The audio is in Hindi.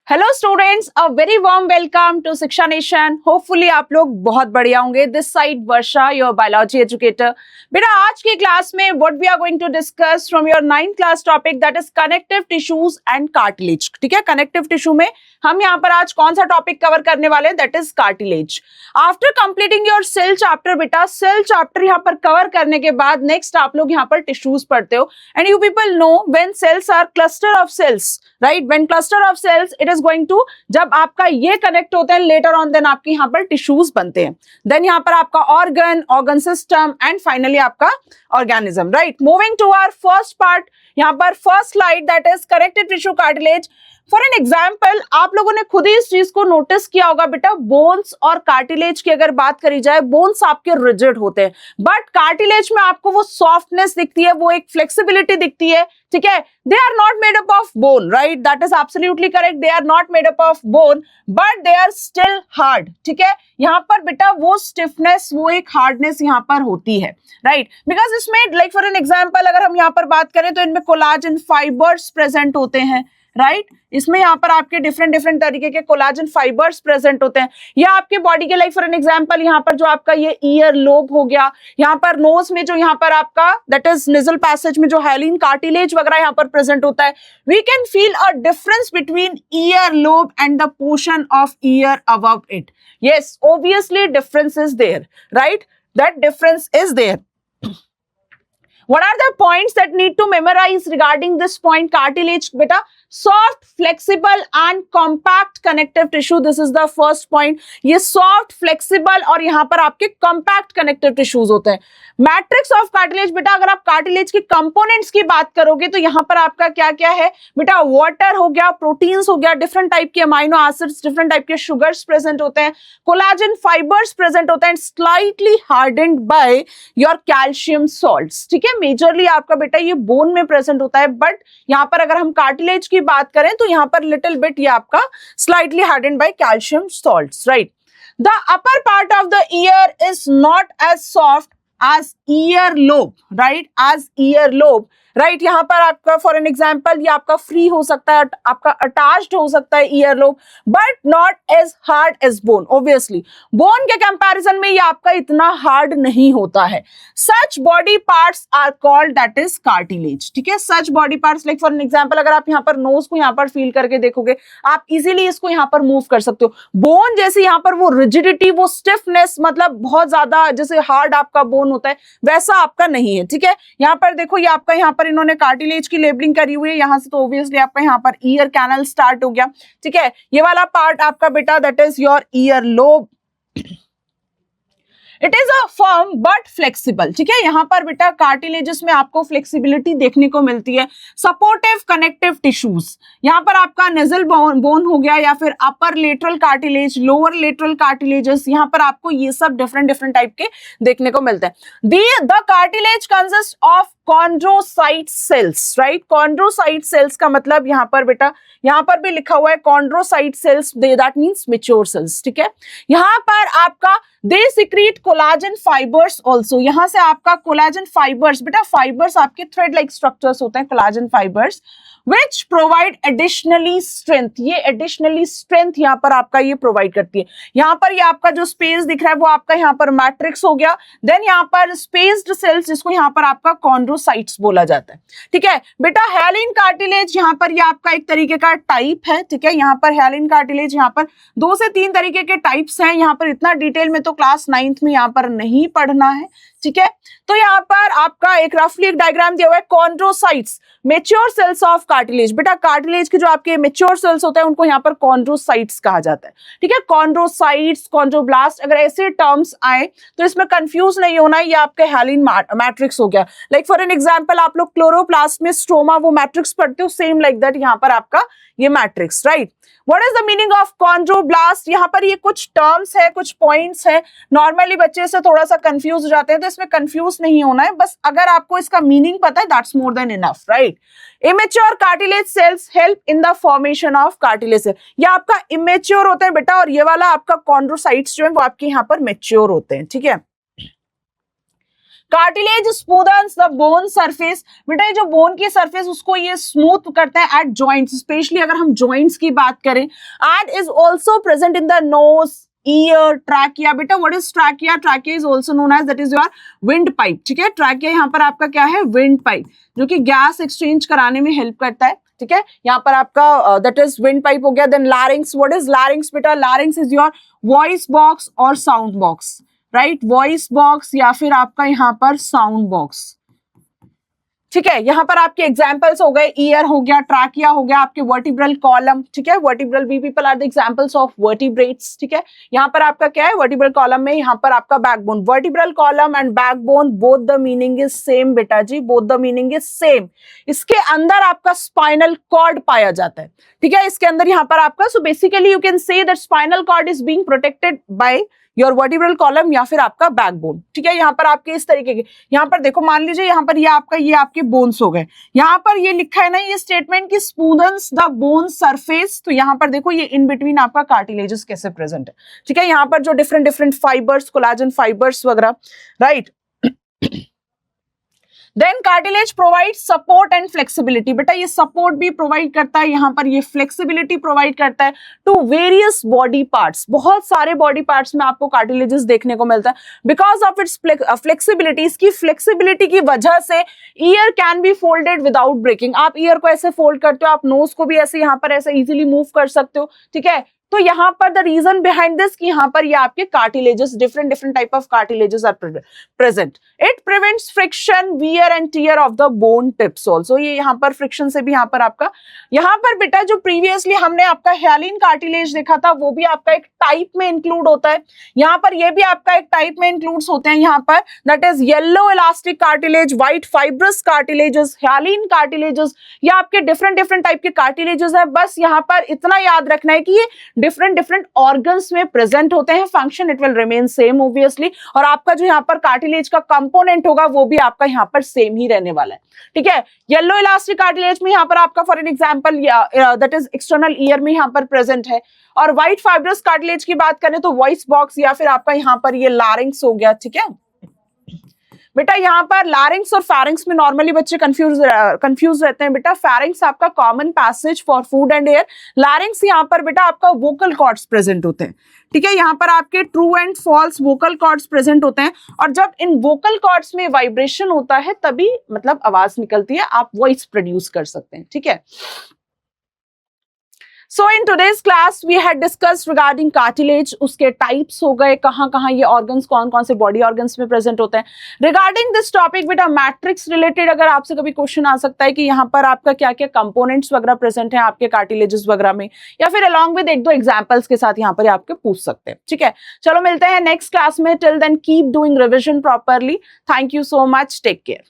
Hello students, a very warm welcome to Shiksha Nation. Hopefully आप लोग बहुत बढ़िया होंगे। This side Varsha, your biology educator. बेटा आज की क्लास में what we are going to discuss from your 9th class topic that is connective tissues and cartilage. ठीक है, कनेक्टिव टिश्यू में हम यहाँ पर आज कौन सा टॉपिक कवर करने वाले हैं, that is cartilage. After completing your cell chapter, बेटा सेल चैप्टर यहाँ पर कवर करने के बाद नेक्स्ट आप लोग यहाँ पर टिश्यूज पढ़ते हो। And you people know when cells are cluster of cells, right, when cluster of cells it is going to, जब आपका ये कनेक्ट होते हैं लेटर ऑन देन आपके यहाँ पर टिश्यूज बनते हैं, देन यहाँ पर आपका ऑर्गन सिस्टम एंड फाइनली आपका organism, right. Moving to our first part, यहाँ पर first slide that is connective tissue cartilage. For an example, आप लोगों ने खुद ही इस चीज को नोटिस किया होगा बेटा, बोन्स और कार्टिलेज की अगर बात करी जाए, बोन्स आपके रिजिड होते हैं बट कार्टिलेज में आपको वो सॉफ्टनेस दिखती है, वो एक फ्लेक्सिबिलिटी दिखती है। ठीक है, they are not made up of bone, right, that is absolutely correct, they are not made up of bone but they are still hard. ठीक है, यहाँ पर बेटा वो स्टिफनेस, वो एक हार्डनेस यहाँ पर होती है, राइट, बिकॉज इसमें लाइक फॉर एन एग्जाम्पल अगर हम यहाँ पर बात करें तो इनमें कोलाजन फाइबर्स प्रेजेंट होते हैं, राइट, इसमें यहाँ पर आपके डिफरेंट तरीके के कोलाजन फाइबर्स प्रेजेंट होते हैं। या आपके बॉडी के लाइक फॉर एन एग्जांपल यहाँ पर जो आपका ये ईयर लोब हो गया, यहाँ पर नोज में जो यहाँ पर आपका दैट इज नेजल पैसेज में जो हाइलिन कार्टिलेज वगैरह यहाँ पर प्रेजेंट होता है, we can feel a difference between ear lobe and the portion of ear above it. Yes, obviously difference is there, right, that difference is there. What are the points that need to memorize regarding this point? Cartilage, beta, soft, flexible and compact connective tissue. This is the first point. ये soft, flexible और यहाँ पर आपके compact connective tissues होते हैं। Matrix of cartilage, बेटा अगर आप cartilage के components की बात करोगे तो यहाँ पर आपका क्या क्या है बेटा, water हो गया, proteins हो गया, different type के amino acids, different type के sugars present होते हैं, collagen fibers present होते हैं, slightly hardened by your calcium salts। ठीक है, मेजरली आपका बेटा ये बोन में प्रेजेंट होता है बट यहाँ पर अगर हम कार्टिलेज की बात करें तो यहाँ पर लिटिल बिट ये आपका slightly hardened by calcium salts, right. The upper part of the ear is not as soft as ear lobe, right, as ear lobe, right. यहाँ पर आपका फॉर एन एग्जाम्पल ये आपका फ्री हो सकता है, आपका अटैच्ड हो सकता है ear lobe but not as hard as bone. Obviously bone के कंपैरिजन में ये आपका इतना हार्ड नहीं होता है। Such body parts are called that is cartilage. ठीक है, such body parts like for an example अगर आप यहाँ पर नोज को यहाँ पर फील करके देखोगे, आप इजीली इसको यहाँ पर मूव कर सकते हो। बोन जैसे यहाँ पर वो रिजिडिटी, वो स्टिफनेस, मतलब बहुत ज्यादा जैसे हार्ड आपका बोन होता है वैसा आपका नहीं है। ठीक है, यहाँ पर देखो ये आपका यहाँ पर इन्होंने कार्टिलेज की लेबलिंग करी हुई है, यहाँ से तो ऑब्वियसली आपका यहाँ पर ईयर कैनल स्टार्ट हो गया। ठीक है, ये वाला पार्ट आपका बेटा that is your ear lobe. It is a firm but flexible. ठीक है, यहाँ पर बेटा कार्टिलेजेस में आपको फ्लेक्सिबिलिटी देखने को मिलती है। सपोर्टिव कनेक्टिव टिश्यूज, यहाँ पर आपका नेजल बोन हो गया या फिर upper lateral cartilage, lower lateral cartilages, यहाँ पर आपको ये सब डिफरेंट टाइप के देखने को मिलते हैं। The cartilage consist of chondrocyte cells, right. Chondrocyte cells का मतलब यहाँ पर बेटा, यहाँ पर भी लिखा हुआ है chondrocyte cells, that means mature cells. ठीक है, यहाँ पर आपका they secrete collagen fibres also, यहाँ से आपका कोलाजन फाइबर्स, बेटा फाइबर्स आपके थ्रेड लाइक स्ट्रक्चर्स होते हैं, collagen fibres which provide additionally strength। ये additionally strength यहाँ पर आपका ये प्रोवाइड करती है। यहाँ पर ये आपका जो स्पेस दिख रहा है वो आपका यहाँ पर मैट्रिक्स हो गया, देन यहाँ पर स्पेस्ड सेल्स जिसको यहाँ पर आपका कॉन्ड्रोसाइट्स बोला जाता है। ठीक है बेटा, हाइलिन कार्टिलेज यहाँ पर ये आपका एक तरीके का टाइप है। ठीक है, यहाँ पर हाइलिन कार्टिलेज यहाँ पर 2 से 3 तरीके के टाइप्स हैं, यहाँ पर इतना डिटेल में तो क्लास 9th में यहाँ पर नहीं पढ़ना है। ठीक है, तो यहाँ पर आपका एक रफली एक डायग्राम दिया हुआ है, chondrocytes mature cells of cartilage. बेटा कार्टिलेज के जो आपके मैच्योर सेल्स होते हैं उनको यहाँ पर कॉन्ड्रोसाइट्स कहा जाता है। ठीक है, कॉन्ड्रोसाइट्स, कॉन्ड्रोब्लास्ट, अगर ऐसे टर्म्स आए तो इसमें कंफ्यूज नहीं होना है, ये आपके हाइलिन मैट्रिक्स हो गया। लाइक फॉर एन एग्जांपल आप लोग क्लोरोप्लास्ट में स्ट्रोमा वो मैट्रिक्स पढ़ते हो, सेम लाइक दैट यहाँ पर आपका ये matrix, right. What is the meaning of chondroblast? यहाँ पर ये कुछ टर्म्स है, कुछ पॉइंट्स है, नॉर्मली बच्चे से थोड़ा सा कंफ्यूज हो जाते हैं तो इसमें कंफ्यूज नहीं होना है, बस अगर आपको इसका मीनिंग पता है that's more than enough, right. Immature cartilage cells help in the formation of cartilage cell, ये आपका इमेच्योर होते हैं बेटा और ये वाला आपका कॉन्ड्रोसाइट्स जो है वो आपके यहाँ पर मैच्योर होते हैं। ठीक है, कार्टिलेज स्मूथन्स द बोन सरफेस, बेटा ये जो बोन की सरफेस उसको ये स्मूथ करता है एट जॉइंट्स, स्पेशली अगर हम जॉइंट्स की बात करें, and is also present in the nose, ear, trachea. बेटा what is trachea? Trachea is also known as, that is your wind pipe, ठीक है। ट्रैकिया यहाँ पर आपका क्या है? विंड पाइप, जो कि गैस एक्सचेंज कराने में हेल्प करता है, ठीक है। यहाँ पर आपका दैट इज विंड पाइप हो गया। Then larynx, what is larynx? बेटा larynx is your voice box और sound box, right, voice box या फिर आपका यहाँ पर साउंड बॉक्स, ठीक है। यहाँ पर आपके एग्जांपल्स हो गए, ईयर हो गया, ट्रैकिया हो गया, आपके वर्टिब्रल कॉलम, ठीक है। Vertebral, we people are the examples of vertebrates, ठीक है। यहाँ पर आपका क्या है? वर्टिब्रल कॉलम में यहाँ पर आपका backbone, vertebral column and backbone both the meaning is same बेटा जी, both the meaning is same. इसके अंदर आपका स्पाइनल कॉर्ड पाया जाता है, ठीक है। इसके अंदर यहाँ पर आपका, so basically you can say that spinal cord is being protected by your vertebral column या फिर आपका बैकबोन, ठीक है। यहाँ पर आपके इस तरीके के, यहाँ पर देखो, मान लीजिए यहाँ पर ये आपके बोन्स हो गए। यहाँ पर ये लिखा है ना ये स्टेटमेंट की स्मूथन्स द बोन सरफेस, तो यहाँ पर देखो ये इन बिटवीन आपका कार्टिलेजेस कैसे प्रेजेंट है, ठीक है। यहाँ पर जो different different fibres, collagen fibres वगैरह, right. Then cartilage provide support and flexibility, बेटा ये सपोर्ट भी प्रोवाइड करता है, यहाँ पर ये फ्लेक्सिबिलिटी प्रोवाइड करता है टू वेरियस बॉडी पार्ट्स। बहुत सारे बॉडी पार्ट्स में आपको कार्टिलेजेस देखने को मिलता है। बिकॉज ऑफ इट्स फ्लेक्सिबिलिटी, इसकी फ्लेक्सिबिलिटी की वजह से ear can be folded without breaking. आप ईयर को ऐसे फोल्ड करते हो, आप नोज को भी ऐसे यहाँ पर ऐसे इजीली मूव कर सकते हो, ठीक है। तो यहाँ पर द रीजन बिहाइंड दिस कि यहाँ पर ये आपके cartilages, different different type of cartilages are present. It prevents friction, wear and tear of the bone tips also. ये यहाँ पर फ्रिक्शन से भी यहाँ पर आपका, यहाँ पर बेटा जो प्रीवियसली हमने आपका ह्यालिन कार्टिलेज देखा था वो भी आपका एक टाइप में इंक्लूड होता है। यहाँ पर ये भी आपका एक टाइप में इंक्लूड होते हैं, यहाँ पर that is yellow elastic cartilage, white fibrous cartilages, hyaline cartilages, ये आपके डिफरेंट डिफरेंट टाइप के कार्टिलेजेस है। बस यहाँ पर इतना याद रखना है कि ये डिफरेंट डिफरेंट ऑर्गन्स में प्रेजेंट होते हैं। Function it will remain same obviously, और आपका जो यहाँ पर कार्टिलेज का कंपोनेंट होगा वो भी आपका यहाँ पर सेम ही रहने वाला है, ठीक है। येलो इलास्टिक कार्टिलेज में यहाँ पर आपका for an example that is external ear में यहाँ पर प्रेजेंट है। और व्हाइट फाइब्रस कार्टिलेज की बात करें तो वॉइस बॉक्स या फिर आपका यहाँ पर ये लारिंक्स हो गया, ठीक है। बेटा यहाँ पर लैरिंक्स और फैरिंक्स में नॉर्मली बच्चे कंफ्यूज रहते हैं। बेटा फैरिंक्स आपका common passage for food and air, larynx यहाँ पर बेटा आपका वोकल कॉर्ड्स प्रेजेंट होते हैं, ठीक है। यहाँ पर आपके true and false vocal cords present होते हैं, और जब इन वोकल कॉर्ड्स में वाइब्रेशन होता है तभी मतलब आवाज निकलती है, आप वॉइस प्रोड्यूस कर सकते हैं, ठीक है। So in today's class we had discussed regarding cartilage, उसके types हो गए, कहाँ ये organs कौन कौन से body organs में present होते हैं। Regarding this topic बेटा matrix related अगर आपसे कभी question आ सकता है कि यहाँ पर आपका क्या क्या components वगैरह present हैं आपके cartilages वगैरह में, या फिर along with एक दो examples के साथ यहाँ पर आपके पूछ सकते हैं, ठीक है। चलो मिलते हैं next class में, till then keep doing revision properly. Thank you so much, take care.